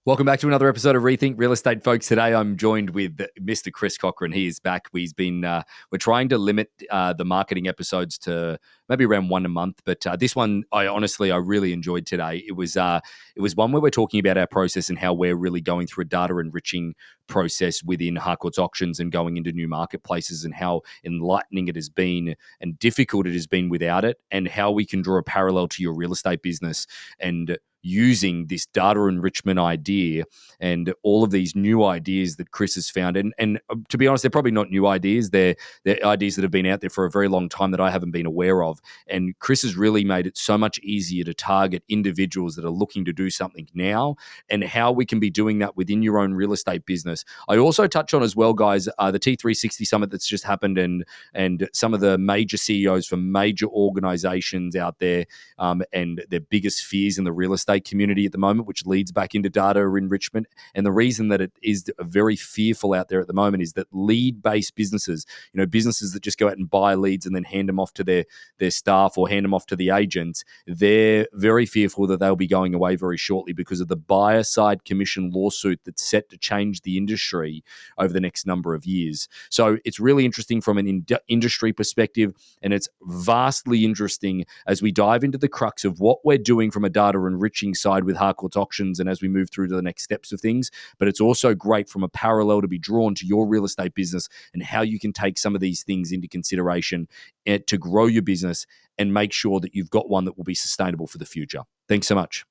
Welcome back to another episode of Rethink Real Estate, folks. Today I'm joined with Mr. Chris Cochran. He is back. We're trying to limit the marketing episodes to maybe around one a month, but this one I really enjoyed today. It was one where we're talking about our process and how we're really going through a data enriching process within Harcourts Auctions and going into new marketplaces, and how enlightening it has been and difficult it has been without it, and how we can draw a parallel to your real estate business and using this data enrichment idea and all of these new ideas that Chris has found. And to be honest, they're probably not new ideas. They're ideas that have been out there for a very long time that I haven't been aware of. And Chris has really made it so much easier to target individuals that are looking to do something now, and how we can be doing that within your own real estate business. I also touch on as well, guys, the T360 Summit that's just happened, and some of the major CEOs from major organizations out there, and their biggest fears in the real estate community at the moment, which leads back into data enrichment. And the reason that it is very fearful out there at the moment is that lead-based businesses, businesses that just go out and buy leads and then hand them off to their staff or hand them off to the agents, they're very fearful that they'll be going away very shortly because of the buyer side commission lawsuit that's set to change the industry over the next number of years. So it's really interesting from an industry perspective, and it's vastly interesting as we dive into the crux of what we're doing from a data enriching side with Harcourts Auctions, and as we move through to the next steps of things. But it's also great from a parallel to be drawn to your real estate business and how you can take some of these things into consideration to grow your business and make sure that you've got one that will be sustainable for the future. Thanks so much.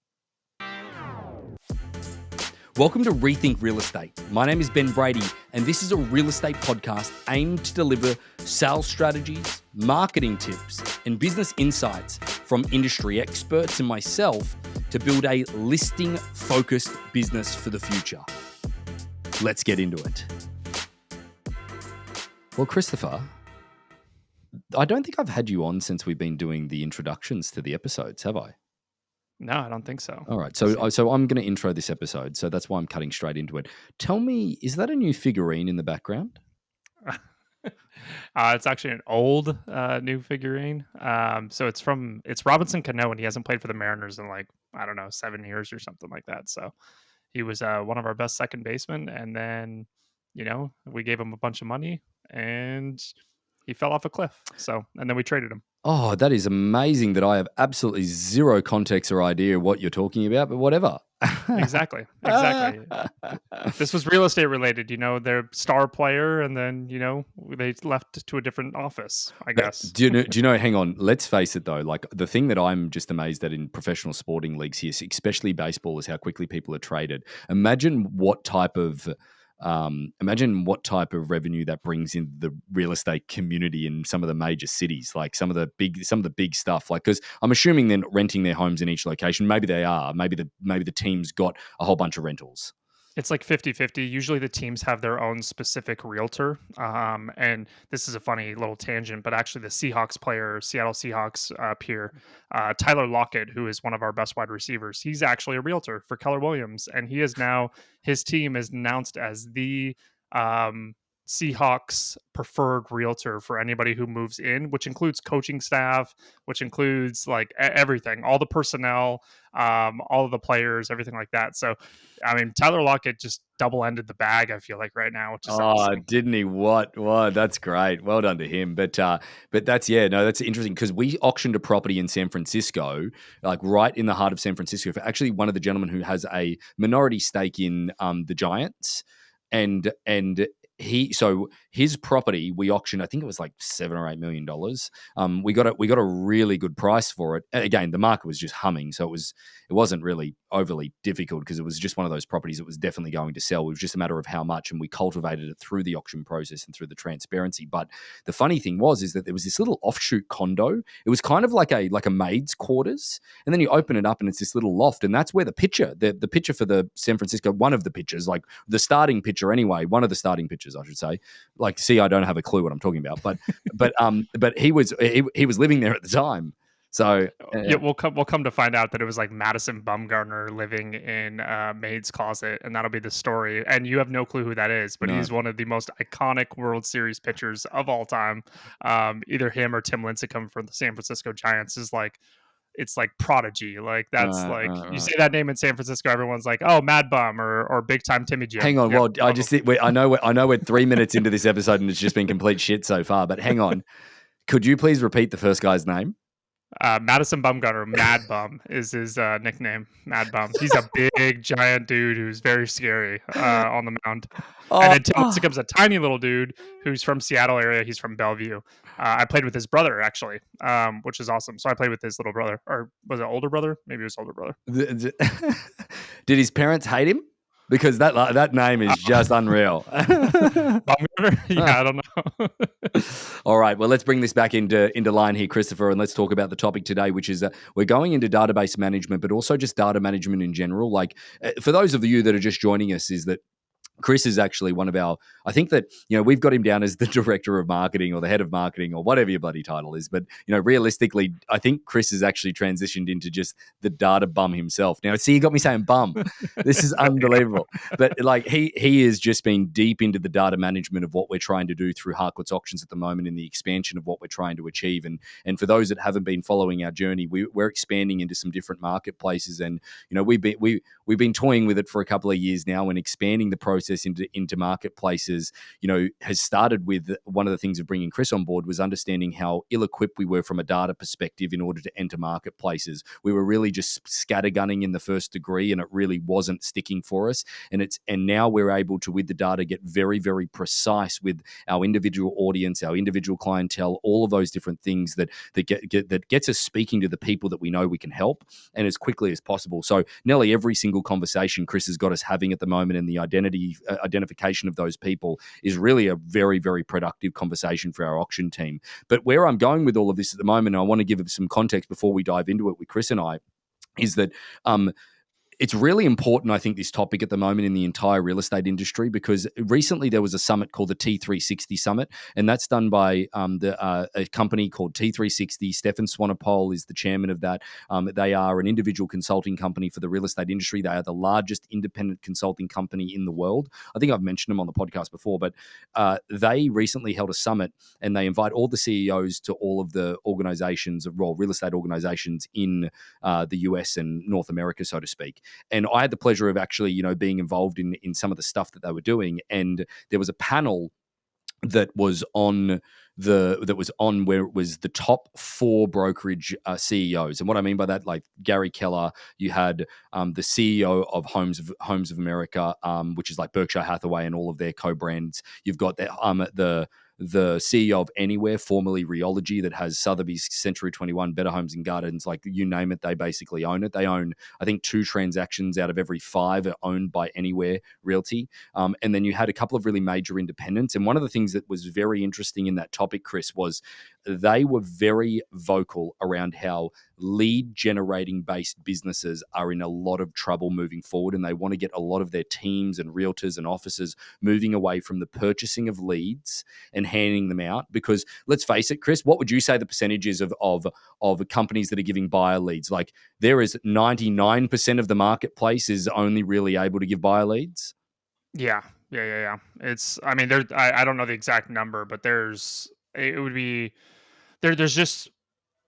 Welcome to Rethink Real Estate. My name is Ben Brady, and this is a real estate podcast aimed to deliver sales strategies, marketing tips, and business insights from industry experts and myself to build a listing-focused business for the future. Let's get into it. Well, Christopher, I don't think I've had you on since we've been doing the introductions to the episodes, have I? No, I don't think so. All right. So I'm going to intro this episode. So that's why I'm cutting straight into it. Tell me, is that a new figurine in the background? It's actually an old new figurine. So it's Robinson Cano, and he hasn't played for the Mariners in 7 years or something like that. So he was one of our best second basemen, and then we gave him a bunch of money, and he fell off a cliff. So and then we traded him. Oh, that is amazing that I have absolutely zero context or idea what you're talking about, but whatever. Exactly. This was real estate related, their star player, and then, they left to a different office, I guess. Do you know, hang on, let's face it though, like the thing that I'm just amazed at in professional sporting leagues here, especially baseball, is how quickly people are traded. Imagine what type of revenue that brings in the real estate community in some of the major cities, like some of the big stuff. Like, because I'm assuming they're not renting their homes in each location. Maybe they are. Maybe the team's got a whole bunch of rentals. It's like 50-50. Usually the teams have their own specific realtor. And this is a funny little tangent, but actually the Seattle Seahawks peer, Tyler Lockett, who is one of our best wide receivers, he's actually a realtor for Keller Williams. And his team is announced as the Seahawks preferred realtor for anybody who moves in, which includes coaching staff, which includes like everything, all the personnel, all of the players, everything like that. So, I mean, Tyler Lockett just double-ended the bag, I feel like, right now, which is awesome. Didn't he? What? That's great. Well done to him. But that's interesting because we auctioned a property in San Francisco, like right in the heart of San Francisco, for actually one of the gentlemen who has a minority stake in the Giants, and his property we auctioned, I think it was like $7 or $8 million. We got a really good price for it. Again, the market was just humming, so it wasn't really overly difficult because it was just one of those properties that was definitely going to sell. It was just a matter of how much, and we cultivated it through the auction process and through the transparency. But the funny thing is that there was this little offshoot condo. It was kind of like a maid's quarters, and then you open it up and it's this little loft, and that's where the pitcher for the San Francisco, one of the pitchers, like the starting pitcher anyway, one of the starting pitchers, I should say. Like, see, I don't have a clue what I'm talking about, but he was living there at the time. So yeah, we'll come to find out that it was like Madison Bumgarner living in maid's closet, and that'll be the story. And you have no clue who that is, but he's one of the most iconic World Series pitchers of all time. Either him or Tim Lincecum from the San Francisco Giants is like it's like Prodigy. Like that's like you Right. say that name in San Francisco, everyone's like, oh, Mad Bum or Big Time Timmy Jim. Hang on. Yep, Well, one of them. I know we're 3 minutes into this episode and it's just been complete shit so far. But hang on. Could you please repeat the first guy's name? Madison Bumgarner, Mad Bum is his nickname. Mad Bum. He's a big, giant dude who's very scary on the mound. And Oh, then Tim Lincecum's a tiny little dude who's from Seattle area. He's from Bellevue. I played with his brother actually, which is awesome. So I played with his little brother, or was it older brother? Maybe it was older brother. did his parents hate him? Because that name is just unreal. Bumgarner? Yeah, I don't know. All right. Well, let's bring this back into line here, Christopher, and let's talk about the topic today, which is we're going into database management, but also just data management in general. Like for those of you that are just joining us, is that Chris is actually one of our, I think that, we've got him down as the director of marketing or the head of marketing or whatever your bloody title is. But, realistically, I think Chris has actually transitioned into just the data bum himself. Now, see, you got me saying bum. This is unbelievable. But like he has just been deep into the data management of what we're trying to do through Harcourts Auctions at the moment and the expansion of what we're trying to achieve. And for those that haven't been following our journey, we're expanding into some different marketplaces. And, we've been toying with it for a couple of years now and expanding the process into marketplaces, has started with one of the things of bringing Chris on board was understanding how ill-equipped we were from a data perspective in order to enter marketplaces. We were really just scattergunning in the first degree and it really wasn't sticking for us. And now we're able to, with the data, get very, very precise with our individual audience, our individual clientele, all of those different things that gets us speaking to the people that we know we can help and as quickly as possible. So nearly every single conversation Chris has got us having at the moment in the identification of those people is really a very, very productive conversation for our auction team. But where I'm going with all of this at the moment, and I want to give some context before we dive into it with Chris and I, is that it's really important, I think, this topic at the moment in the entire real estate industry, because recently there was a summit called the T360 Summit, and that's done by a company called T360. Stefan Swanepoel is the chairman of that. They are an individual consulting company for the real estate industry. They are the largest independent consulting company in the world. I think I've mentioned them on the podcast before, but they recently held a summit, and they invite all the CEOs to all of the organizations, real estate organizations in the US and North America, so to speak. And I had the pleasure of actually, being involved in some of the stuff that they were doing. And there was a panel that was on where it was the top 4 brokerage CEOs. And what I mean by that, like Gary Keller, you had the CEO of Homes of America, which is like Berkshire Hathaway and all of their co-brands. You've got the CEO of Anywhere, formerly Reology, that has Sotheby's, Century 21, Better Homes and Gardens, like you name it, they basically own it. They own, I think, 2 transactions out of every 5 are owned by Anywhere Realty. And then you had a couple of really major independents. And one of the things that was very interesting in that topic, Chris, was they were very vocal around how lead generating based businesses are in a lot of trouble moving forward, and they want to get a lot of their teams and realtors and offices moving away from the purchasing of leads and handing them out. Because let's face it, Chris, what would you say the percentage is of companies that are giving buyer leads? Like there is 99% of the marketplace is only really able to give buyer leads. Yeah. It's, I mean, I don't know the exact number, but it would be there's just,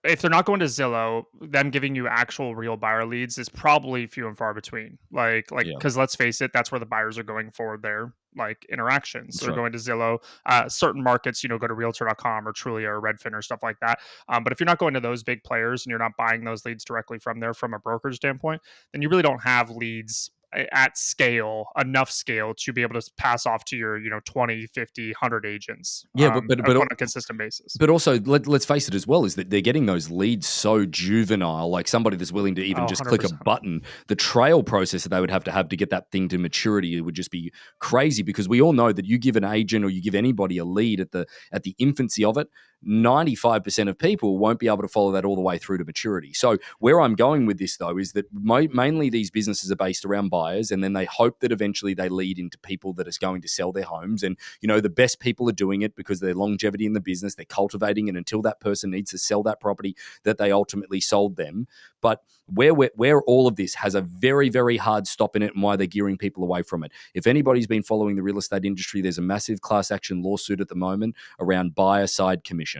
if they're not going to Zillow, them giving you actual real buyer leads is probably few and far between. Like, Yeah, because let's face it, that's where the buyers are going for their like interactions. that's They're right. going to Zillow. Certain markets, go to Realtor.com or Trulia or Redfin or stuff like that. But if you're not going to those big players and you're not buying those leads directly from there from a brokerage standpoint, then you really don't have leads at scale, enough scale to be able to pass off to your 20, 50, 100 agents Yeah, but on a consistent basis. But also, let's face it as well, is that they're getting those leads so juvenile, like somebody that's willing to even Oh, just click a 100%. button. The trail process that they would have to get that thing to maturity would just be crazy, because we all know that you give an agent or you give anybody a lead at the infancy of it, 95% of people won't be able to follow that all the way through to maturity. So where I'm going with this, though, is that mainly these businesses are based around buyers, and then they hope that eventually they lead into people that is going to sell their homes. And, the best people are doing it because their longevity in the business, they're cultivating it until that person needs to sell that property that they ultimately sold them. But where all of this has a very, very hard stop in it, and why they're gearing people away from it. If anybody's been following the real estate industry, there's a massive class action lawsuit at the moment around buyer side commission.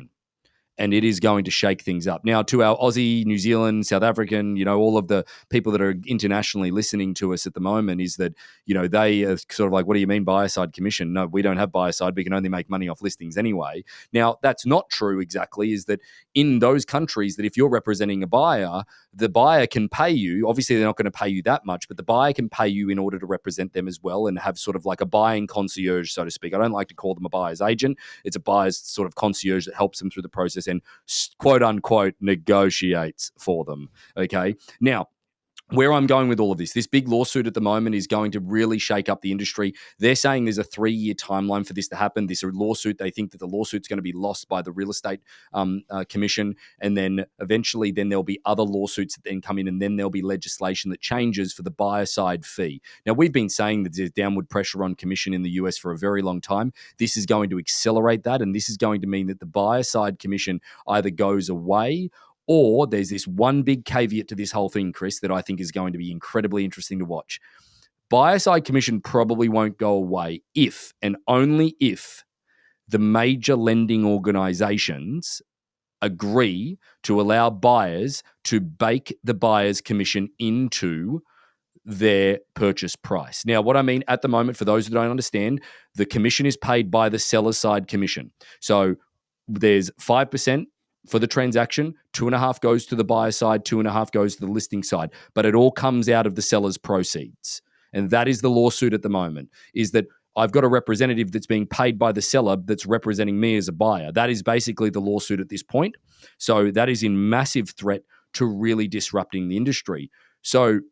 and it is going to shake things up. Now, to our Aussie, New Zealand, South African, all of the people that are internationally listening to us at the moment, is that, they are sort of like, what do you mean buyer side commission? No, we don't have buyer side. We can only make money off listings anyway. Now, that's not true exactly, is that in those countries that if you're representing a buyer, the buyer can pay you. Obviously, they're not going to pay you that much, but the buyer can pay you in order to represent them as well and have sort of like a buying concierge, so to speak. I don't like to call them a buyer's agent. It's a buyer's sort of concierge that helps them through the process and quote unquote negotiates for them. Okay. Now, where I'm going with all of this big lawsuit at the moment is going to really shake up the industry. They're saying there's a 3-year timeline for this to happen. This lawsuit, they think that the lawsuit's going to be lost by the real estate commission. And then eventually then there'll be other lawsuits that then come in, and then there'll be legislation that changes for the buyer side fee. Now, we've been saying that there's downward pressure on commission in the US for a very long time. This is going to accelerate that. And this is going to mean that the buyer side commission either goes away, or there's this one big caveat to this whole thing, Chris, that I think is going to be incredibly interesting to watch. Buyer side commission probably won't go away if and only if the major lending organizations agree to allow buyers to bake the buyer's commission into their purchase price. Now, what I mean at the moment, for those who don't understand, the commission is paid by the seller side commission. So there's 5% for the transaction, 2.5 goes to the buyer side, 2.5 goes to the listing side, but it all comes out of the seller's proceeds. And that is the lawsuit at the moment, is that I've got a representative that's being paid by the seller that's representing me as a buyer. That is basically the lawsuit at this point. So that is in massive threat to really disrupting the industry. So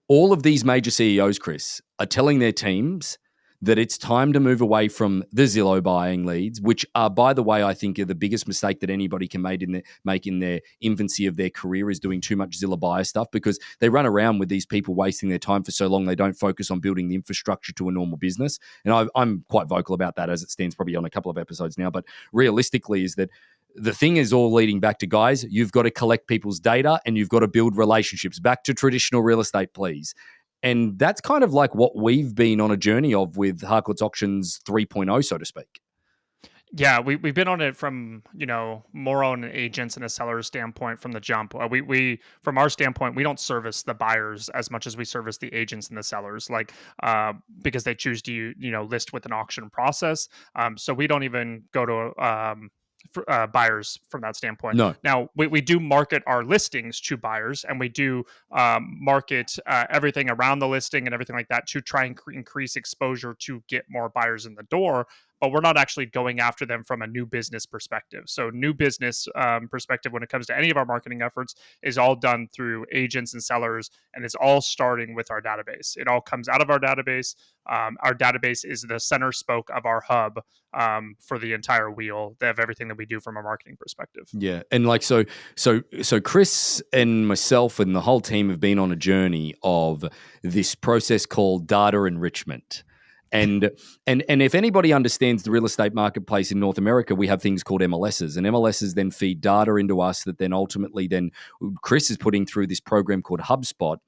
all of these major CEOs, Chris, are telling their teams that it's time to move away from the Zillow buying leads, which are, by the way, I think are the biggest mistake that anybody can make in their infancy of their career, is doing too much Zillow buyer stuff, because they run around with these people wasting their time for so long, they don't focus on building the infrastructure to a normal business. And I'm quite vocal about that as it stands, probably on a couple of episodes now. But realistically is that the thing is all leading back to, guys, you've got to collect people's data and you've got to build relationships. Back to traditional real estate, please. And that's kind of like what we've been on a journey of with Harcourts Auctions 3.0, so to speak. Yeah, we've been on it from, more on an agents and a seller standpoint from the jump. We from our standpoint, we don't service the buyers as much as we service the agents and the sellers, like because they choose to list with an auction process. So we don't even go to buyers from that standpoint. No. Now, we do market our listings to buyers, and we do market everything around the listing and everything like that to try and increase exposure to get more buyers in the door. But we're not actually going after them from a new business perspective. So new business perspective when it comes to any of our marketing efforts is all done through agents and sellers, and it's all starting with our database. It all comes out of our database. Our database is the center spoke of our hub for the entire wheel. They have everything that we do from a marketing perspective. Yeah, and like so Chris and myself and the whole team have been on a journey of this process called data enrichment. And if anybody understands the real estate marketplace in North America, we have things called MLSs, and MLSs then feed data into us that then ultimately then Chris is putting through this program called HubSpot,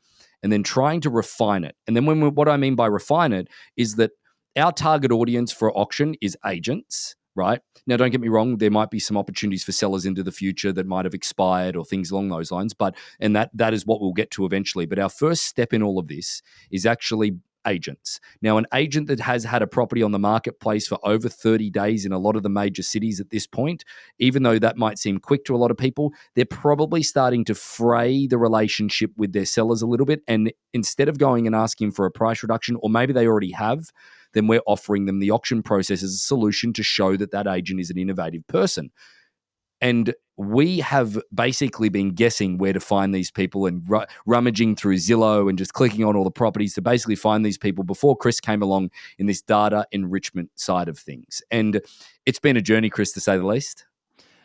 and then trying to refine it. And then what I mean by refine it is that our target audience for auction is agents, right? Now, don't get me wrong, there might be some opportunities for sellers into the future that might have expired or things along those lines, and that is what we'll get to eventually. But our first step in all of this is actually agents. Now, an agent that has had a property on the marketplace for over 30 days in a lot of the major cities at this point, even though that might seem quick to a lot of people, they're probably starting to fray the relationship with their sellers a little bit. And instead of going and asking for a price reduction, or maybe they already have, then we're offering them the auction process as a solution to show that that agent is an innovative person. And we have basically been guessing where to find these people and rummaging through Zillow and just clicking on all the properties to basically find these people before Chris came along in this data enrichment side of things. And it's been a journey, Chris, to say the least.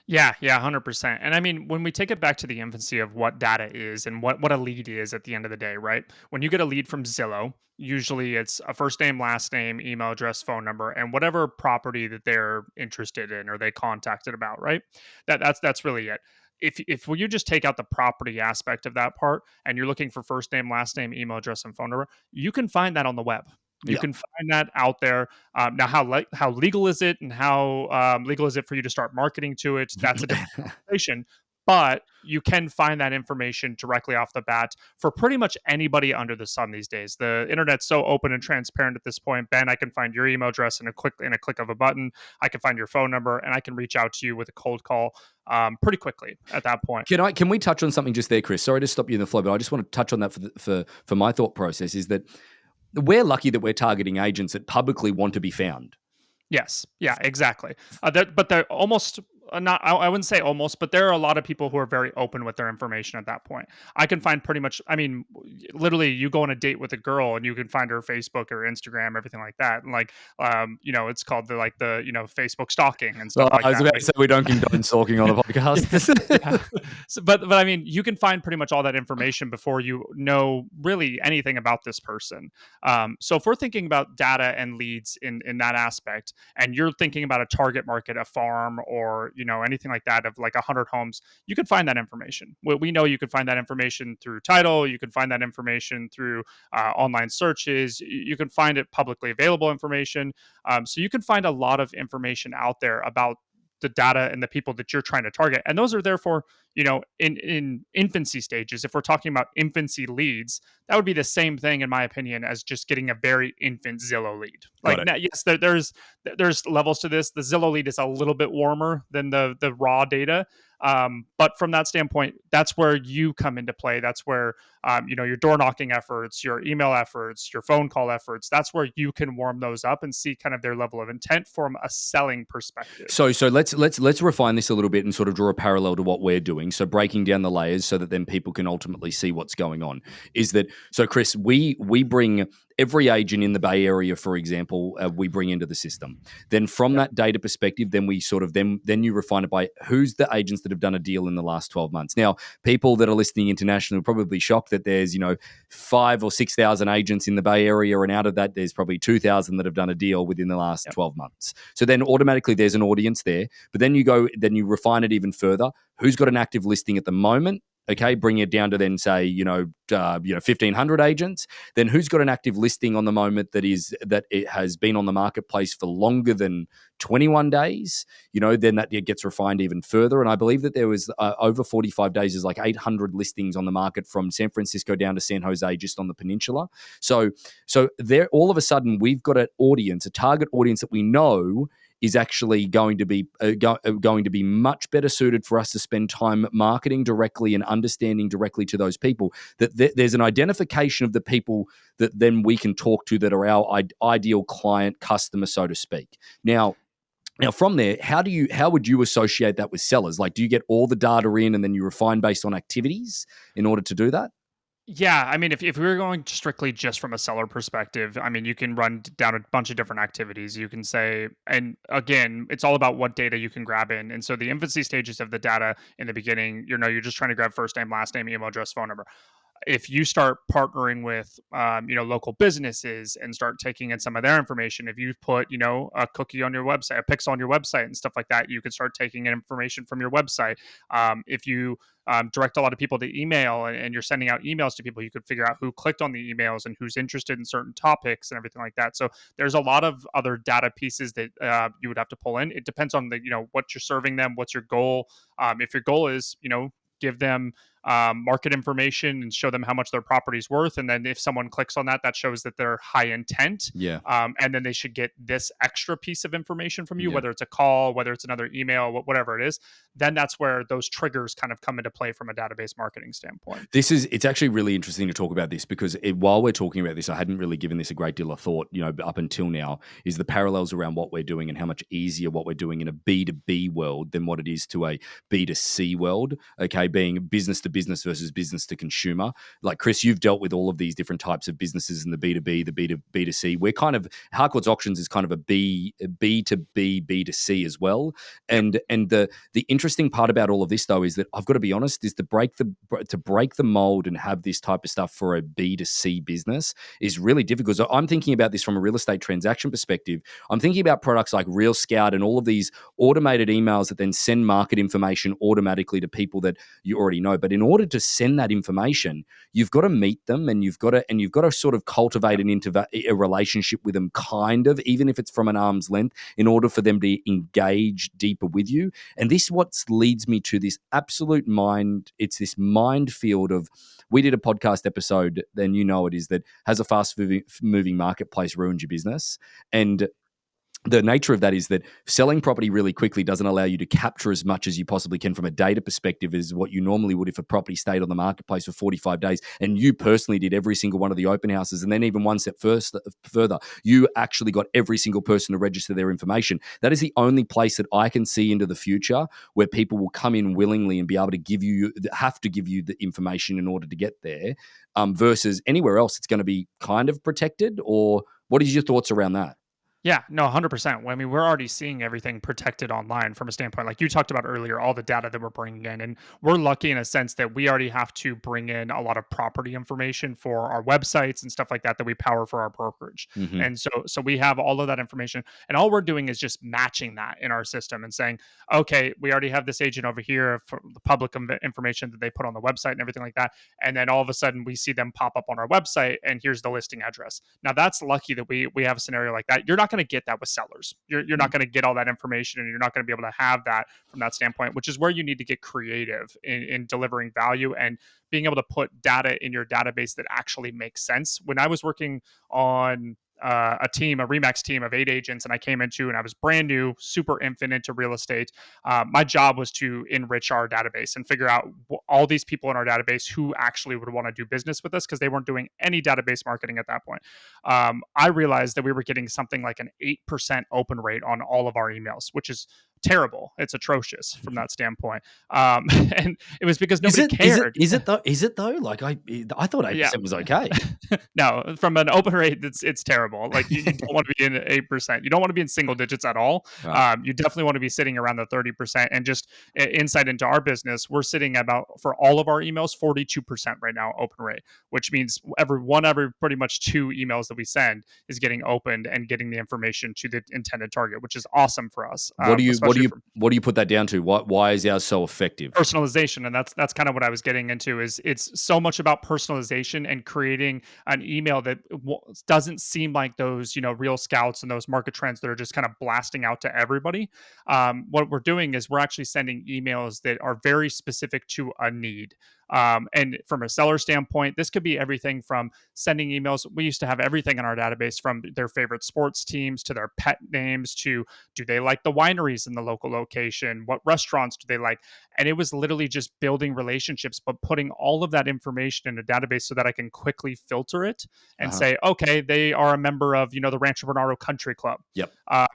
Yeah, 100%. And I mean, when we take it back to the infancy of what data is and what a lead is at the end of the day, right? When you get a lead from Zillow, usually it's a first name, last name, email address, phone number, and whatever property that they're interested in or they contacted about, right? That's really it. If you just take out the property aspect of that part and you're looking for first name, last name, email address, and phone number, you can find that on the web. You can find that out there. Now, how legal is it, and how legal is it for you to start marketing to it? That's a different conversation. But you can find that information directly off the bat for pretty much anybody under the sun these days. The internet's so open and transparent at this point. Ben, I can find your email address in a click of a button. I can find your phone number, and I can reach out to you with a cold call pretty quickly at that point. Can we touch on something just there, Chris? Sorry to stop you in the flow, but I just want to touch on that for my thought process. Is that we're lucky that we're targeting agents that publicly want to be found. Yes. Yeah, exactly. But they're almost not, I wouldn't say almost, but there are a lot of people who are very open with their information at that point. I can find pretty much, I mean, literally you go on a date with a girl and you can find her Facebook or Instagram, everything like that. And like, it's called the Facebook stalking and stuff like that. I was about to say we don't condone stalking on the podcast. Yeah. So, but I mean, you can find pretty much all that information before you know really anything about this person. So if we're thinking about data and leads in that aspect, and you're thinking about a target market, a farm, or anything like that of like 100 homes, you can find that information. We know you can find that information through title. You can find that information through online searches. You can find it publicly available information. So you can find a lot of information out there about the data and the people that you're trying to target. And those are therefore, in infancy stages. If we're talking about infancy leads, that would be the same thing, in my opinion, as just getting a very infant Zillow lead. Like, now, yes, there's levels to this. The Zillow lead is a little bit warmer than the raw data. But from that standpoint, that's where you come into play. That's where, your door knocking efforts, your email efforts, your phone call efforts, that's where you can warm those up and see kind of their level of intent from a selling perspective. So let's refine this a little bit and sort of draw a parallel to what we're doing. So breaking down the layers so that then people can ultimately see what's going on is that, so Chris, we bring every agent in the Bay Area, for example, we bring into the system. Then from that data perspective, then we sort of, then you refine it by who's the agents that have done a deal in the last 12 months. Now, people that are listening internationally are probably shocked that there's, 5,000 or 6,000 agents in the Bay Area, and out of that, there's probably 2,000 that have done a deal within the last 12 months. So then automatically there's an audience there, but then you refine it even further. Who's got an active listing at the moment? Okay, bring it down to then say 1,500 agents. Then who's got an active listing on the moment that it has been on the marketplace for longer than 21 days? Then that gets refined even further. And I believe that there was over 45 days is like 800 listings on the market from San Francisco down to San Jose, just on the peninsula. So there, all of a sudden, we've got a target audience that we know is actually going to be much better suited for us to spend time marketing directly and understanding directly to those people. That there's an identification of the people that then we can talk to that are our ideal client customer, so to speak. Now from there, how would you associate that with sellers? Like, do you get all the data in and then you refine based on activities in order to do that? Yeah, I mean, if we were going strictly just from a seller perspective, I mean, you can run down a bunch of different activities. You can say, and again, it's all about what data you can grab in. And so the infancy stages of the data in the beginning, you're just trying to grab first name, last name, email address, phone number. If you start partnering with local businesses and start taking in some of their information, if you put a cookie on your website, a pixel on your website and stuff like that, you could start taking in information from your website. If you direct a lot of people to email and you're sending out emails to people, you could figure out who clicked on the emails and who's interested in certain topics and everything like that. So there's a lot of other data pieces that you would have to pull in. It depends on what you're serving them, what's your goal. If your goal is give them market information and show them how much their property's worth. And then if someone clicks on that, that shows that they're high intent. Yeah. And then they should get this extra piece of information from you, whether it's a call, whether it's another email, whatever it is. Then that's where those triggers kind of come into play from a database marketing standpoint. It's actually really interesting to talk about this because while we're talking about this, I hadn't really given this a great deal of thought, up until now, is the parallels around what we're doing and how much easier what we're doing in a B2B world than what it is to a B2C world. Okay. Being business to business versus business to consumer. Like, Chris, you've dealt with all of these different types of businesses in the B2B, the B2C. We're kind of, Harcourts Auctions is kind of a B2B, B2C as well. And the interesting part about all of this, though, is that I've got to be honest, is to break the mold and have this type of stuff for a B2C business is really difficult. So I'm thinking about this from a real estate transaction perspective. I'm thinking about products like Real Scout and all of these automated emails that then send market information automatically to people that you already know. But in order to send that information, you've got to meet them, and you've got to sort of cultivate a relationship with them, kind of, even if it's from an arm's length, in order for them to engage deeper with you. And this what leads me to this absolute it's this minefield of, we did a podcast episode, then it is, that has a fast moving marketplace ruins your business. And the nature of that is that selling property really quickly doesn't allow you to capture as much as you possibly can from a data perspective as what you normally would if a property stayed on the marketplace for 45 days and you personally did every single one of the open houses. And then even one step further, you actually got every single person to register their information. That is the only place that I can see into the future where people will come in willingly and be able to have to give you the information in order to get there, versus anywhere else it's going to be kind of protected. Or what is your thoughts around that? Yeah, no, 100%. I mean, we're already seeing everything protected online from a standpoint, like you talked about earlier, all the data that we're bringing in. And we're lucky in a sense that we already have to bring in a lot of property information for our websites and stuff like that we power for our brokerage. Mm-hmm. And so we have all of that information. And all we're doing is just matching that in our system and saying, okay, we already have this agent over here for the public information that they put on the website and everything like that. And then all of a sudden we see them pop up on our website and here's the listing address. Now that's lucky that we have a scenario like that. You're not going to get that with sellers. You're not going to get all that information, and you're not going to be able to have that from that standpoint, which is where you need to get creative in delivering value and being able to put data in your database that actually makes sense. When I was working on a Remax team of 8 agents, and I came into, and I was brand new, super infant into real estate. My job was to enrich our database and figure out all these people in our database who actually would want to do business with us, because they weren't doing any database marketing at that point. I realized that we were getting something like an 8% open rate on all of our emails, which is terrible. It's atrocious from that standpoint. And it was because nobody cared. Is it though? Like I thought 8% was okay. No, from an open rate, it's terrible. Like you don't want to be in 8%. You don't want to be in single digits at all. Right. You definitely want to be sitting around the 30%. And just insight into our business, we're sitting about, for all of our emails, 42% right now open rate, which means every pretty much 2 emails that we send is getting opened and getting the information to the intended target, which is awesome for us. What do you put that down to? Why is ours so effective? Personalization, and that's kind of what I was getting into. Is it's so much about personalization and creating an email that doesn't seem like those real scouts and those market trends that are just kind of blasting out to everybody. What we're doing is we're actually sending emails that are very specific to a need. And from a seller standpoint, this could be everything from sending emails. We used to have everything in our database, from their favorite sports teams to their pet names to, do they like the wineries in the local location? What restaurants do they like? And it was literally just building relationships, but putting all of that information in a database so that I can quickly filter it and say, okay, they are a member of, the Rancho Bernardo Country Club. Yep.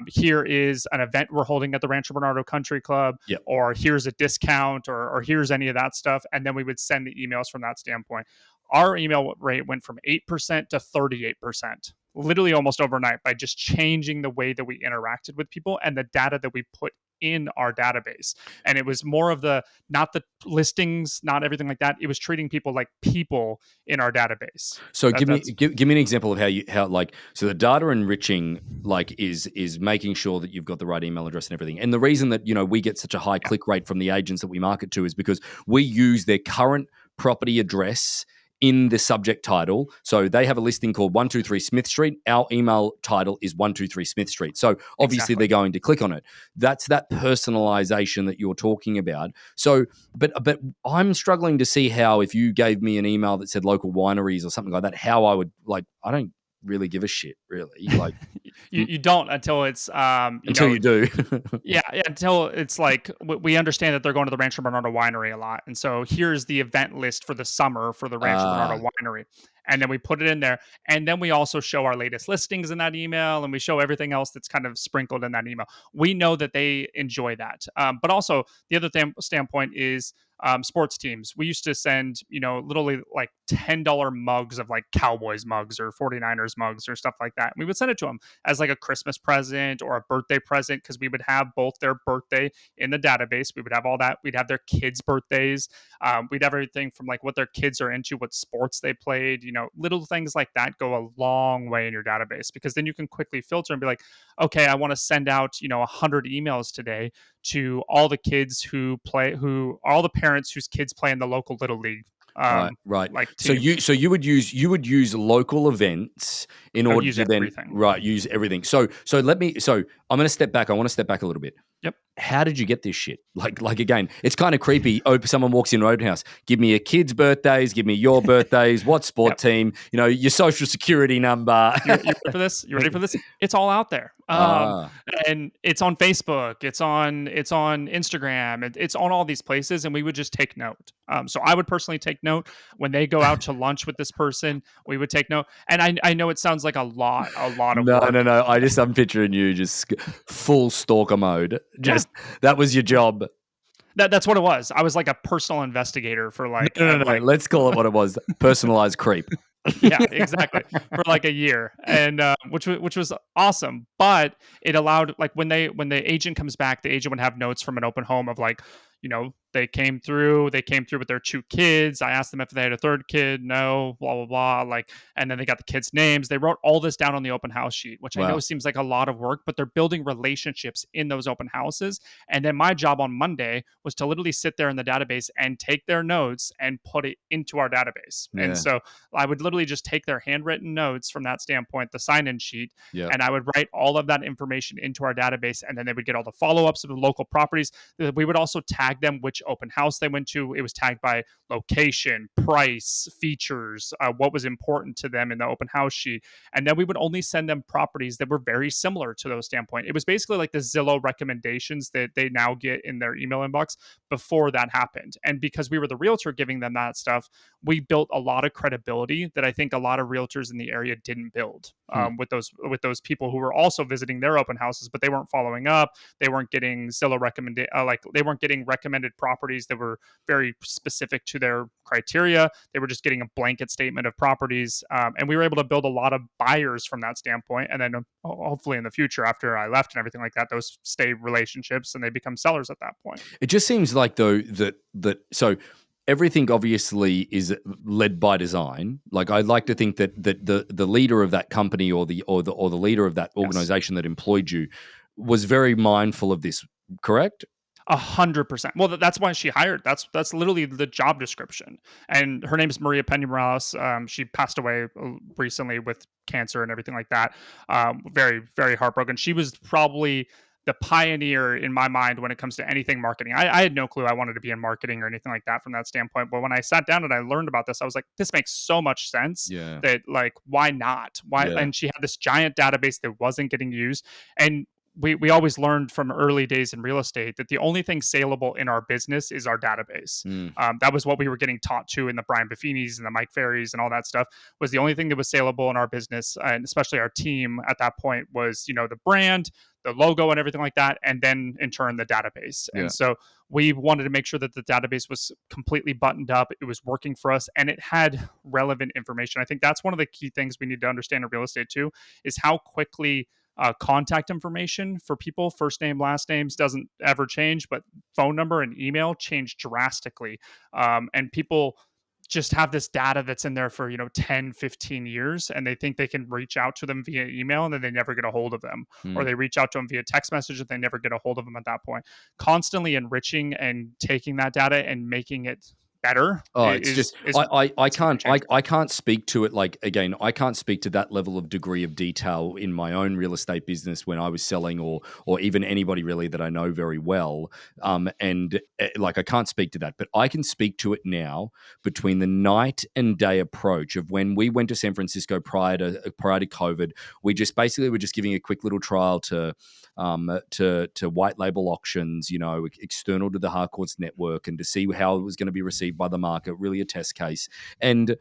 Here is an event we're holding at the Rancho Bernardo Country Club. Yep. Or here's a discount, or here's any of that stuff. And then we would send the emails from that standpoint. Our email rate went from 8% to 38%, literally almost overnight, by just changing the way that we interacted with people and the data that we put in our database. And it was more of not the listings, not everything like that. It was treating people like people in our database. So give me an example of so the data enriching is making sure that you've got the right email address and everything. And the reason that we get such a high click rate from the agents that we market to is because we use their current property address in the subject title. So they have a listing called 123 Smith Street. Our email title is 123 Smith Street. So obviously They're going to click on it. That's that personalization that you're talking about. So, but I'm struggling to see how, if you gave me an email that said local wineries or something like that, how I would I don't really give a shit, really. Like you don't until it's until you do. yeah, until it's like, we understand that they're going to the Rancho Bernardo Winery a lot, and so here's the event list for the summer for the Rancho Bernardo Winery, and then we put it in there, and then we also show our latest listings in that email, and we show everything else that's kind of sprinkled in that email. We know that they enjoy that, but also the other standpoint is sports teams. We used to send, literally like $10 mugs of like Cowboys mugs or 49ers mugs or stuff like that. And we would send it to them as like a Christmas present or a birthday present, because we would have both their birthday in the database. We would have all that. We'd have their kids' birthdays. We'd have everything from like what their kids are into, what sports they played, little things like that go a long way in your database, because then you can quickly filter and be like, okay, I want to send out, 100 emails today to all the kids all the parents whose kids play in the local little league. Right. Like so team. you would use local events in I would order use to then everything. use everything. So I'm going to step back. I want to step back a little bit. Yep. How did you get this shit? Like again, it's kind of creepy. Someone walks in an open house. Give me your kids' birthdays. Give me your birthdays. What sport Yep. team? Your social security number. You ready for this? You ready for this? It's all out there. And it's on Facebook. It's on Instagram. It's on all these places, and we would just take note. So I would personally take note when they go out to lunch with this person. We would take note. And I know it sounds like a lot of work. No. I'm picturing you just full stalker mode. Just that was your job. That's what it was. I was like a personal investigator for like no. Let's call it what it was. Personalized creep. Yeah, exactly. For like a year, and which was awesome. But it allowed, like, when the agent comes back, the agent would have notes from an open home of like, they came through with their 2 kids. I asked them if they had a 3rd kid. No, blah, blah, blah. Like, and then they got the kids' names. They wrote all this down on the open house sheet, which I know seems like a lot of work, but they're building relationships in those open houses. And then my job on Monday was to literally sit there in the database and take their notes and put it into our database. Yeah. And so I would literally just take their handwritten notes from that standpoint, the sign-in sheet, and I would write all of that information into our database. And then they would get all the follow-ups of the local properties. We would also tag them which open house they went to. It was tagged by location, price, features, what was important to them in the open house sheet. And then we would only send them properties that were very similar to those standpoint. It was basically like the Zillow recommendations that they now get in their email inbox before that happened. And because we were the realtor giving them that stuff, we built a lot of credibility that I think a lot of realtors in the area didn't build with those people who were also visiting their open houses, but they weren't following up. They weren't getting Zillow they weren't getting recommended properties that were very specific to their criteria. They were just getting a blanket statement of properties. And we were able to build a lot of buyers from that standpoint. And then hopefully in the future, after I left and everything like that, those stay relationships and they become sellers at that point. It just seems like though so everything obviously is led by design. Like I'd like to think that the leader of that company or the leader of that organization that employed you was very mindful of this, correct? 100%. Well, that's why she hired. That's literally the job description. And her name is Maria Pena Morales. She passed away recently with cancer and everything like that. Very, very heartbroken. She was probably the pioneer in my mind when it comes to anything marketing. I had no clue I wanted to be in marketing or anything like that from that standpoint. But when I sat down and I learned about this, I was like, this makes so much sense that like, why not? Why? Yeah. And she had this giant database that wasn't getting used. And we always learned from early days in real estate that the only thing saleable in our business is our database. That was what we were getting taught to in the Brian Buffinis and the Mike Ferries and all that stuff. Was the only thing that was saleable in our business, and especially our team at that point was, the brand, the logo and everything like that, and then in turn the database. And so we wanted to make sure that the database was completely buttoned up, it was working for us, and it had relevant information. I think that's one of the key things we need to understand in real estate too, is how quickly contact information for people, first name, last names doesn't ever change, but phone number and email change drastically. And people just have this data that's in there for 10, 15 years, and they think they can reach out to them via email, and then they never get a hold of them. Or they reach out to them via text message and they never get a hold of them at that point. Constantly enriching and taking that data and making it better. I can't speak to it. Like, again, I can't speak to that level of degree of detail in my own real estate business when I was selling, or even anybody really that I know very well. Like, I can't speak to that, but I can speak to it now between the night and day approach of when we went to San Francisco prior to COVID. We just basically were just giving a quick little trial to white label auctions, external to the Harcourts network, and to see how it was going to be received by the market, really a test case. And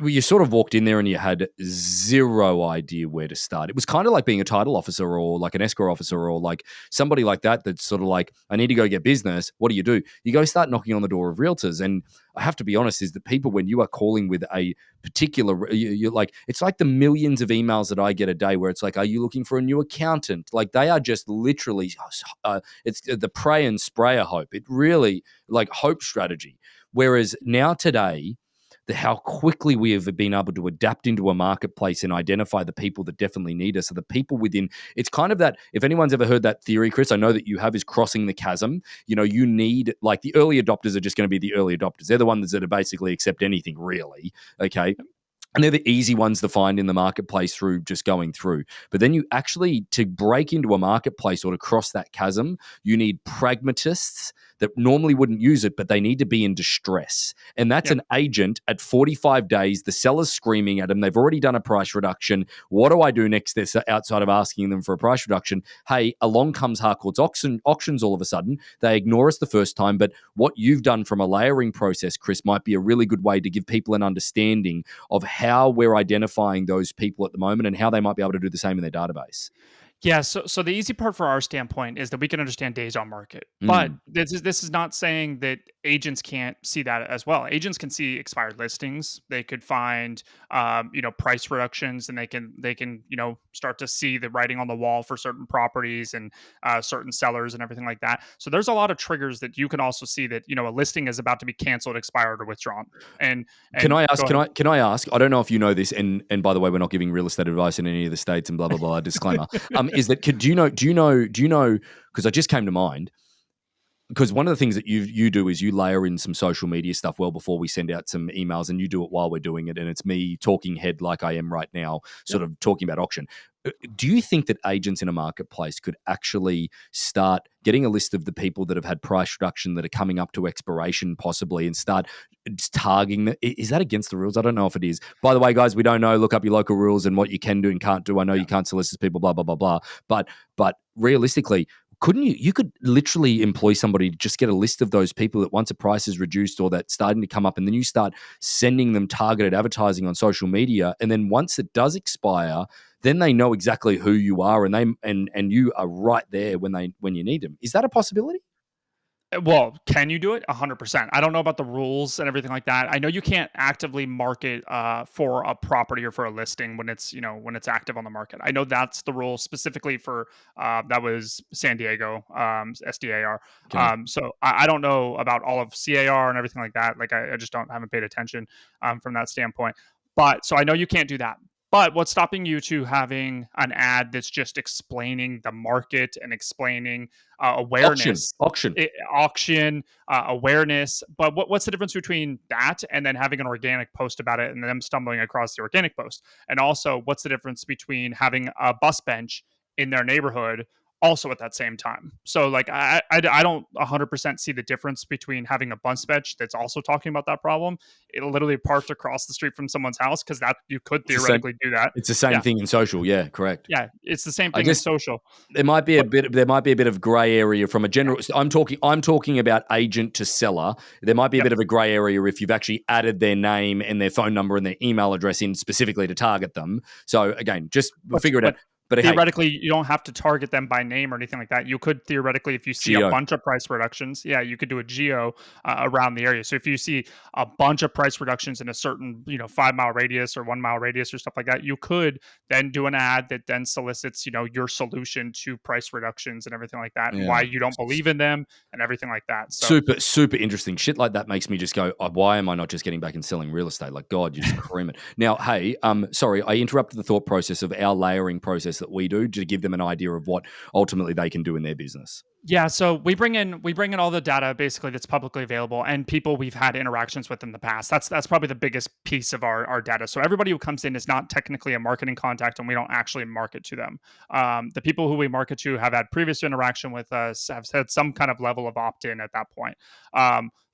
You sort of walked in there and you had zero idea where to start. It was kind of like being a title officer or like an escrow officer or like somebody like that. That's sort of like, I need to go get business. What do? You go start knocking on the door of realtors. And I have to be honest, is that people, when you are calling with a particular, you're like, it's like the millions of emails that I get a day where it's like, are you looking for a new accountant? Like they are just literally, it's the pray and spray of hope. It really like hope strategy. Whereas now today, how quickly we have been able to adapt into a marketplace and identify the people that definitely need us. So the people within, it's kind of that, if anyone's ever heard that theory, Chris, I know that you have, is crossing the chasm. You know, you need, like the early adopters are just going to be the early adopters. They're the ones that are basically accept anything really. Okay. And they're the easy ones to find in the marketplace through just going through. But then you actually, to break into a marketplace or to cross that chasm, you need pragmatists that normally wouldn't use it, but they need to be in distress. And that's Yep. an agent at 45 days. The seller's screaming at them. They've already done a price reduction. What do I do next? They're outside of asking them for a price reduction. Hey, along comes Harcourts Auctions all of a sudden. They ignore us the first time. But what you've done from a layering process, Chris, might be a really good way to give people an understanding of how we're identifying those people at the moment and how they might be able to do the same in their database. Yeah, so the easy part for our standpoint is that we can understand days on market. But Mm. this is not saying that agents can't see that as well. Agents can see expired listings. They could find price reductions, and they can start to see the writing on the wall for certain properties and certain sellers and everything like that. So there's a lot of triggers that you can also see that a listing is about to be canceled, expired, or withdrawn. And Can and I ask? go ahead. Can I ask? I don't know if you know this, and by the way, we're not giving real estate advice in any of the states, and blah blah blah. Disclaimer. Is that do you know? Do you know? Do you know? Because I just came to mind. Because one of the things that you do is you layer in some social media stuff well before we send out some emails, and you do it while we're doing it, and it's me talking head like I am right now, Yep. sort of talking about auction. Do you think that agents in a marketplace could actually start getting a list of the people that have had price reduction that are coming up to expiration possibly and start targeting them? Is that against the rules? I don't know if it is. By the way, guys, we don't know. Look up your local rules and what you can do and can't do. I know Yeah. you can't solicit people, blah, blah, blah, blah. But realistically, couldn't you could literally employ somebody to just get a list of those people that once a price is reduced or that's starting to come up, and then you start sending them targeted advertising on social media, and then once it does expire, then they know exactly who you are, and you are right there when you need them. Is that a possibility? Well, can you do it? 100%. I don't know about the rules and everything like that. I know you can't actively market for a property or for a listing when it's active on the market. I know that's the rule specifically for that was San Diego SDAR. Okay. So I don't know about all of CAR and everything like that. Like I just haven't paid attention from that standpoint. But so I know you can't do that. But what's stopping you to having an ad that's just explaining the market and explaining Auction. awareness, Auction. auction awareness? But what's the difference between that and then having an organic post about it and them stumbling across the organic post? And also, what's the difference between having a bus bench in their neighborhood also at that same time? So like I don't 100% see the difference between having a bus bench that's also talking about that problem. It literally parked across the street from someone's house, because that you could It's the same. theoretically do that. It's the same Yeah, thing in social. Yeah, correct. yeah, it's the same I thing in just social. But there might be a bit of gray area from a yeah, general. I'm talking about agent to seller. There might be a yep. bit of a gray area if you've actually added their name and their phone number and their email address in specifically to target them. So again, just But figure it out. but But hey, theoretically, you don't have to target them by name or anything like that. You could theoretically, if you see a Geo. bunch of price reductions, yeah, you could do a geo around the area. So if you see a bunch of price reductions in a certain 5 mile radius or 1 mile radius or stuff like that, you could then do an ad that then solicits your solution to price reductions and everything like that, and why Yeah. you don't believe in them and everything like that. So Super, super interesting. Shit like that makes me just go, oh, why am I not just getting back and selling real estate? Like, God, you just cream it. Now, hey, sorry, I interrupted the thought process of our layering process that we do to give them an idea of what ultimately they can do in their business. yeah, so we bring in all the data basically that's publicly available and people we've had interactions with in the past. That's probably the biggest piece of our data. So everybody who comes in is not technically a marketing contact, and we don't actually market to them. The people who we market to have had previous interaction with us, have had some kind of level of opt-in at that point.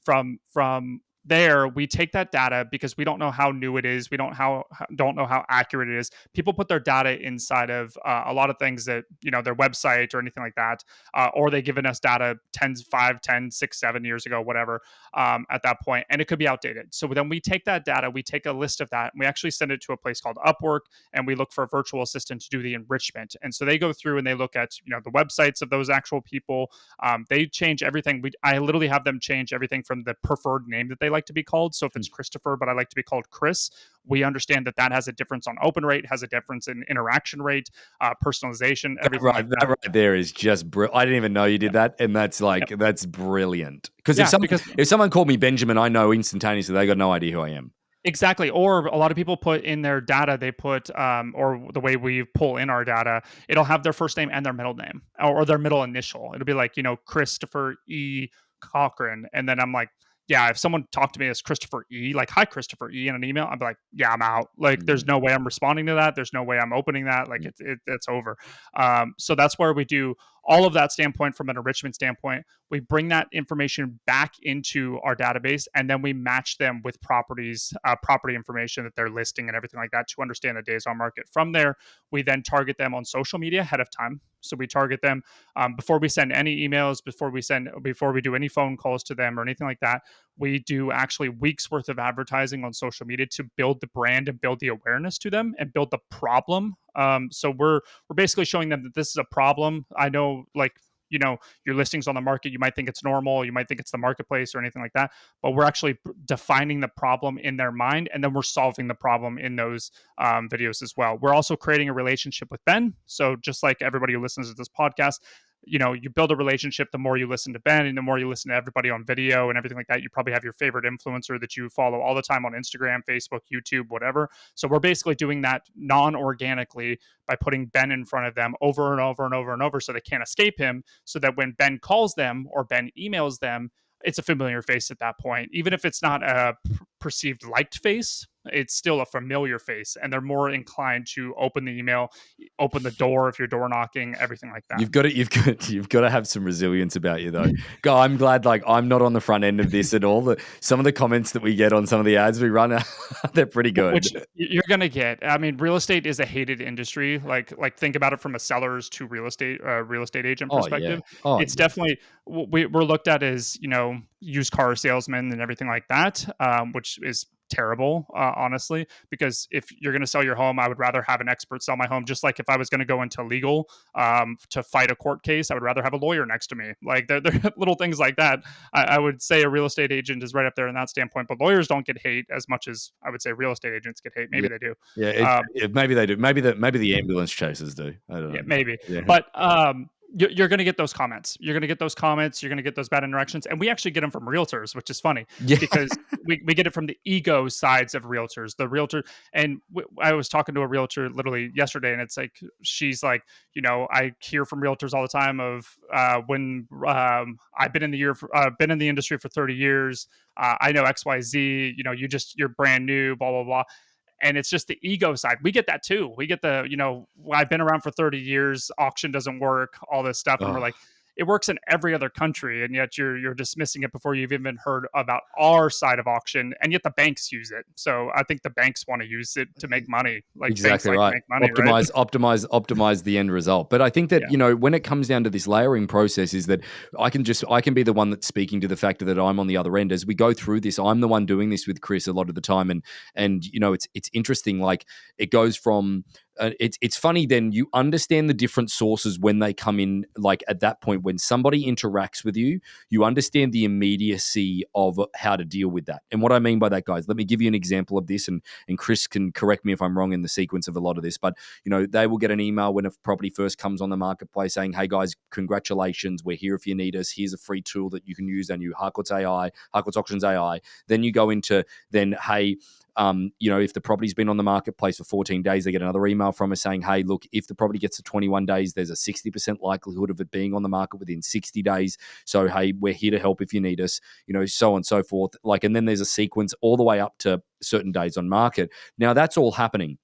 From there we take that data because we don't know how new it is. We don't know how accurate it is. People put their data inside of a lot of things that, their website or anything like that, or they given us data 10, 5, 10, 6, 7 years ago, whatever, at that point, and it could be outdated. So then we take that data, we take a list of that, and we actually send it to a place called Upwork, and we look for a virtual assistant to do the enrichment. And so they go through and they look at the websites of those actual people. They change everything. I literally have them change everything from the preferred name that they like to be called. So if it's Christopher, but I like to be called Chris, we understand that that has a difference on open rate, has a difference in interaction rate, personalization, everything like that. That right there is just I didn't even know you did that, and that's Yep. that's brilliant. Because Yeah, if someone called me Benjamin, I know instantaneously they got no idea who I am. exactly. Or a lot of people put in their data, they put, or the way we pull in our data, it'll have their first name and their middle name, or their middle initial. It'll be like, Christopher E. Cochran. And then I'm like, yeah, if someone talked to me as Christopher E, like, hi, Christopher E, in an email, I'd be like, yeah, I'm out. Like, there's no way I'm responding to that. There's no way I'm opening that. Like, it's over. So that's where we do all of that standpoint from an enrichment standpoint. We bring that information back into our database, and then we match them with properties, property information that they're listing and everything like that to understand the days on market. From there, we then target them on social media ahead of time. So we target them before we send any emails, before we do any phone calls to them or anything like that. We do actually weeks worth of advertising on social media to build the brand and build the awareness to them and build the problem. So we're basically showing them that this is a problem. I know, like, your listings on the market, you might think it's normal, you might think it's the marketplace or anything like that, but we're actually defining the problem in their mind, and then we're solving the problem in those videos as well. We're also creating a relationship with Ben. So just like everybody who listens to this podcast, you build a relationship. The more you listen to Ben and the more you listen to everybody on video and everything like that, you probably have your favorite influencer that you follow all the time on Instagram, Facebook, YouTube, whatever. So we're basically doing that non-organically by putting Ben in front of them over and over and over and over so they can't escape him, so that when Ben calls them or Ben emails them, it's a familiar face at that point. Even if it's not a perceived liked face, it's still a familiar face, and they're more inclined to open the email, open the door if you're door knocking, everything like that. You've got to have some resilience about you, though. God, I'm glad, like, I'm not on the front end of this at all. Some of the comments that we get on some of the ads we run, they're pretty good. Which you're gonna get. I mean, real estate is a hated industry. Like think about it from a seller's to real estate agent perspective. It's definitely we're looked at as used car salesmen and everything like that, which is terrible, honestly, because if you're going to sell your home, I would rather have an expert sell my home. Just like if I was going to go into legal to fight a court case, I would rather have a lawyer next to me. Like they're little things like that. I would say a real estate agent is right up there in that standpoint, but lawyers don't get hate as much as I would say real estate agents get hate. Maybe they do. Yeah, maybe they do. Maybe the ambulance chasers do. I don't know. Yeah, maybe. Yeah. But you're going to get those comments. You're going to get those comments. You're going to get those bad interactions. And we actually get them from realtors, which is funny because we get it from the ego sides of realtors. The realtor, and I was talking to a realtor literally yesterday, and it's like, she's like, I hear from realtors all the time of when I've been in the industry for 30 years. I know XYZ, you're brand new, blah, blah, blah. And it's just the ego side. We get that too. We get the, I've been around for 30 years, auction doesn't work, all this stuff. And we're like, it works in every other country, and yet you're dismissing it before you've even heard about our side of auction, and yet the banks use it. So I think the banks want to use it to make money. Like exactly banks right. To make money, optimize the end result. But I think that when it comes down to this layering process, is that I can be the one that's speaking to the fact that I'm on the other end as we go through this. I'm the one doing this with Chris a lot of the time, and it's interesting. Like it goes from. It's funny then you understand the different sources when they come in, like at that point when somebody interacts with you, you understand the immediacy of how to deal with that. And what I mean by that, guys, let me give you an example of this, and Chris can correct me if I'm wrong in the sequence of a lot of this, but they will get an email when a property first comes on the marketplace saying, hey guys, congratulations, we're here if you need us, here's a free tool that you can use, our new Harcourts Auctions AI. Then you go into hey, if the property's been on the marketplace for 14 days, they get another email from us saying, hey, look, if the property gets to 21 days, there's a 60% likelihood of it being on the market within 60 days. So, hey, we're here to help if you need us, so on and so forth. And then there's a sequence all the way up to certain days on market. Now, that's all happening.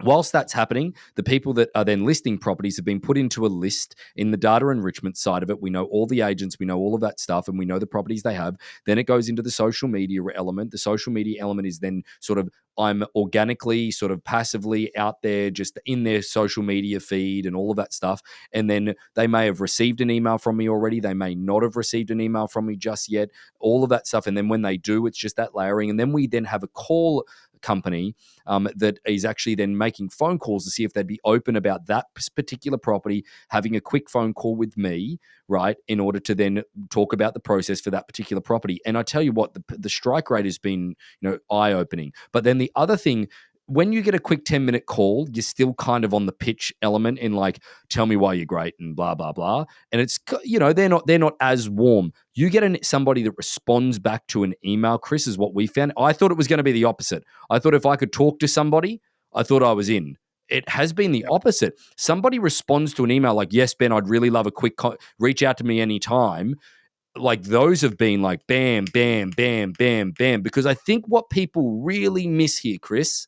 Whilst that's happening, the people that are then listing properties have been put into a list in the data enrichment side of it. We know all the agents, we know all of that stuff, and we know the properties they have. Then it goes into the social media element. The social media element is then sort of, I'm organically, sort of passively out there, just in their social media feed and all of that stuff. And then they may have received an email from me already. They may not have received an email from me just yet, all of that stuff. And then when they do, it's just that layering. And then we then have a call company that is actually then making phone calls to see if they'd be open about that particular property, having a quick phone call with me, right, in order to then talk about the process for that particular property. And I tell you what, the strike rate has been, eye-opening. But then the other thing, when you get a quick 10-minute call, you're still kind of on the pitch element in like, tell me why you're great and blah, blah, blah. And it's, they're not as warm. You get somebody that responds back to an email, Chris, is what we found. I thought it was going to be the opposite. I thought if I could talk to somebody, I thought I was in. It has been the opposite. Somebody responds to an email like, yes, Ben, I'd really love a quick reach out to me anytime. Like those have been like bam, bam, bam, bam, bam. Because I think what people really miss here, Chris,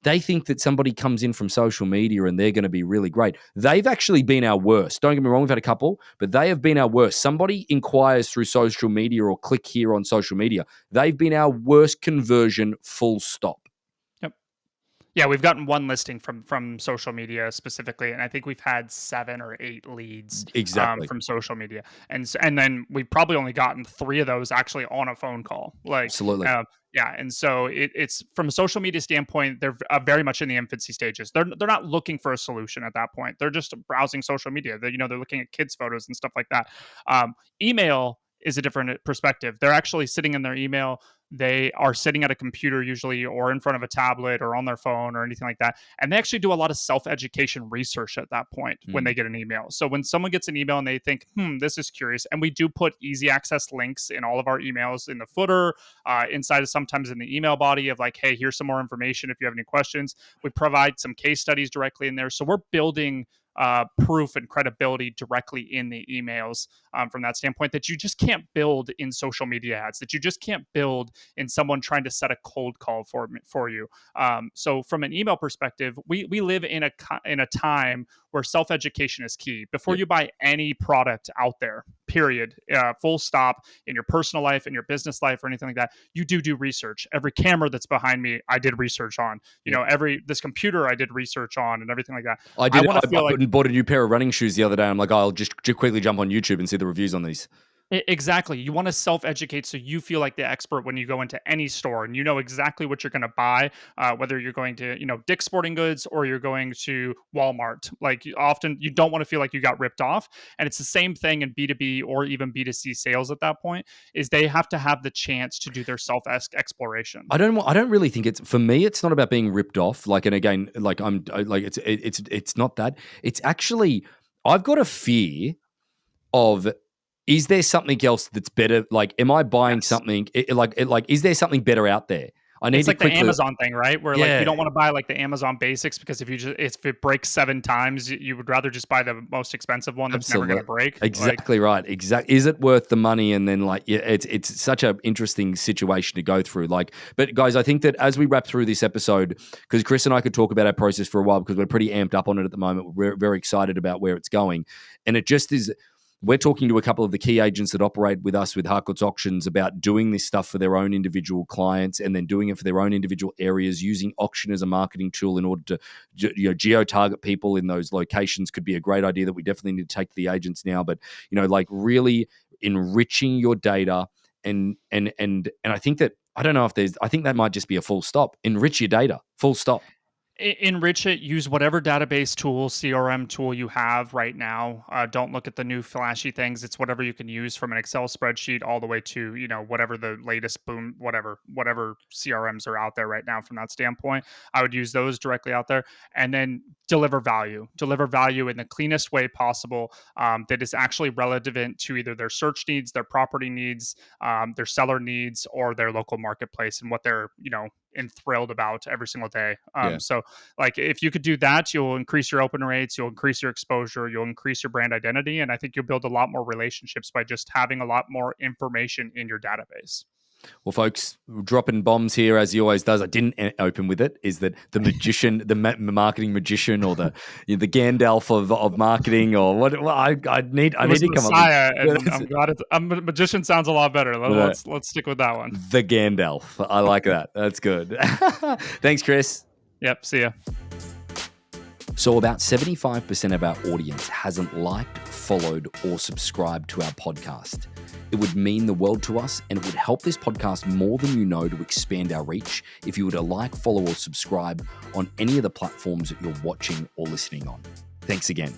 they think that somebody comes in from social media and they're going to be really great. They've actually been our worst. Don't get me wrong, we've had a couple, but they have been our worst. Somebody inquires through social media or click here on social media. They've been our worst conversion, full stop. Yeah, we've gotten one listing from social media specifically, and I think we've had 7 or 8 leads Exactly. from social media, and then we've probably only gotten 3 of those actually on a phone call. Like, Absolutely. yeah, and so it's from a social media standpoint, they're very much in the infancy stages. They're not looking for a solution at that point. They're just browsing social media. They're looking at kids' photos and stuff like that. Email is a different perspective. They're actually sitting in their email. They are sitting at a computer usually or in front of a tablet or on their phone or anything like that. And they actually do a lot of self-education research at that point when they get an email. So when someone gets an email and they think, this is curious, and we do put easy access links in all of our emails in the footer, inside of sometimes in the email body of like, hey, here's some more information if you have any questions. We provide some case studies directly in there. So we're building proof and credibility directly in the emails from that standpoint that you just can't build in social media ads, that you just can't build in someone trying to set a cold call for you. So from an email perspective, we live in a time where self-education is key. Before you buy any product out there, period, full stop, in your personal life, in your business life, or anything like that, you do research. Every camera that's behind me, I did research on. This computer I did research on and everything like that. I did. I want to feel like bought a new pair of running shoes the other day. I'm like, I'll just quickly jump on YouTube and see the reviews on these. Exactly. You want to self-educate so you feel like the expert when you go into any store and you know exactly what you're going to buy, whether you're going to, Dick's Sporting Goods or you're going to Walmart. Like often you don't want to feel like you got ripped off. And it's the same thing in B2B or even B2C sales at that point is they have to have the chance to do their self-exploration. I don't really think for me, it's not about being ripped off. Like, and again, like it's not that. It's actually, I've got a fear of, is there something else that's better? Like, am I buying something? Is there something better out there? I need It's to like the quickly. Amazon thing, right? Where like you don't want to buy like the Amazon basics because if it breaks 7 times, you would rather just buy the most expensive one that's never going to break. Exactly right. Is it worth the money? And then it's such an interesting situation to go through. Like, but guys, I think that as we wrap through this episode, because Chris and I could talk about our process for a while because we're pretty amped up on it at the moment. We're very excited about where it's going, and it just is. We're talking to a couple of the key agents that operate with us with Harcourts Auctions about doing this stuff for their own individual clients and then doing it for their own individual areas, using auction as a marketing tool in order to geo-target people in those locations could be a great idea that we definitely need to take to the agents now. But, really enriching your data and I think that, I don't know if I think that might just be a full stop. Enrich your data, full stop. Enrich it. Use whatever database tool, CRM tool you have right now. Don't look at the new flashy things. It's whatever you can use from an Excel spreadsheet all the way to whatever the latest whatever CRMs are out there right now. From that standpoint, I would use those directly out there, and then deliver value. Deliver value in the cleanest way possible that is actually relevant to either their search needs, their property needs, their seller needs, or their local marketplace and what they're enthralled about every single day. So like if you could do that, you'll increase your open rates, you'll increase your exposure, you'll increase your brand identity. And I think you'll build a lot more relationships by just having a lot more information in your database. Well, folks, dropping bombs here as he always does. I didn't open with it. Is that the magician, the marketing magician, or the Gandalf of marketing, or what? Well, I need It was to come up with. Messiah, Yeah, and I'm glad it's magician sounds a lot better. Uh, Let's stick with that one. the Gandalf. I like that. That's good. Thanks, Chris. Yep. See ya. So about 75% of our audience hasn't liked, followed, or subscribed to our podcast. It would mean the world to us, and it would help this podcast more than you know to expand our reach if you were to like, follow, or subscribe on any of the platforms that you're watching or listening on. Thanks again.